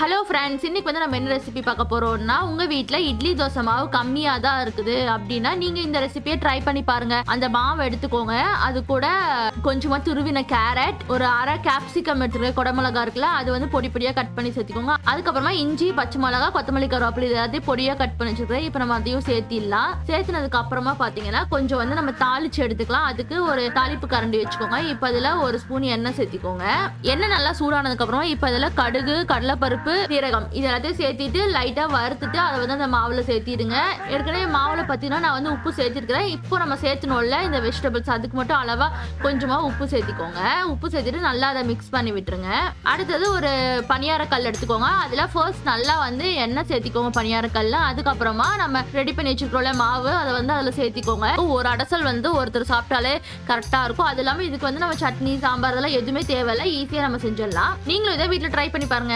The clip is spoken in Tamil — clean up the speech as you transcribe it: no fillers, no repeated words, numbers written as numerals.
ஹலோ ஃப்ரெண்ட்ஸ், இன்னைக்கு வந்து நம்ம என்ன ரெசிபி பார்க்க போறோம்னா, உங்க வீட்ல இட்லி தோசை மாவு கம்மியா தான் இருக்குது அப்படின்னா நீங்க இந்த ரெசிபியை ட்ரை பண்ணி பாருங்க. அந்த மாவு எடுத்துக்கோங்க. அது கூட கொஞ்சமா துருவின கேரட், ஒரு அரை கேப்சிகம் எடுத்துக்க, குடமிளகா இருக்குல்ல, அது வந்து பொடி பொடியா கட் பண்ணி சேர்த்துக்கோங்க. அதுக்கப்புறமா இஞ்சி, பச்சை மிளகா, கொத்தமல்லி, கருவேப்பிலை எல்லாத்தையும் பொடியா கட் பண்ணி வச்சுக்கிறேன். இப்போ நம்ம அதையும் சேர்த்திடலாம். சேர்த்துனதுக்கு அப்புறமா பாத்தீங்கன்னா கொஞ்சம் வந்து நம்ம தாளிச்சு எடுத்துக்கலாம். அதுக்கு ஒரு தாளிப்பு கரண்டி வச்சுக்கோங்க. இப்போ அதுல ஒரு ஸ்பூன் எண்ணெய் சேர்த்திக்கோங்க. எண்ணெய் நல்லா சூடானதுக்கு அப்புறமா இப்போ அதுல கடுகு, கடலைப்பருப்பு, சீரகம் இது எல்லாத்தையும் சேர்த்திட்டு லைட்டா வறுத்துட்டு அதை வந்து அந்த மாவுல சேர்த்திடுங்க. ஏற்கனவே மாவுல பார்த்தீங்கன்னா நான் வந்து உப்பு சேர்த்திருக்கிறேன். இப்போ நம்ம சேர்த்தணும்ல இந்த வெஜிடபிள்ஸ், அதுக்கு மட்டும் அளவா கொஞ்சமா உப்பு சேர்த்திக்கோங்க. உப்பு சேர்த்துட்டு நல்லா அதை மிக்ஸ் பண்ணி விட்டுருங்க. அடுத்தது ஒரு பணியார கல் எடுத்துக்கோங்க. அதுல ஃபர்ஸ்ட் நல்லா வந்து எண்ணெய் சேர்த்திக்கோங்க பணியார கல்ல. அதுக்கப்புறமா நம்ம ரெடி பண்ணி வச்சுக்கிறோம்ல மாவு, அதை வந்து அதுல சேர்த்திக்கோங்க. ஒரு அடசல் வந்து ஒருத்தர் சாப்பிட்டாலே கரெக்டா இருக்கும். அது இல்லாம இதுக்கு வந்து நம்ம சட்னி, சாம்பார் அதெல்லாம் எதுவுமே தேவையில்லை. ஈஸியா நம்ம செஞ்சிடலாம். நீங்களும் இதை வீட்டுல ட்ரை பண்ணி பாருங்க.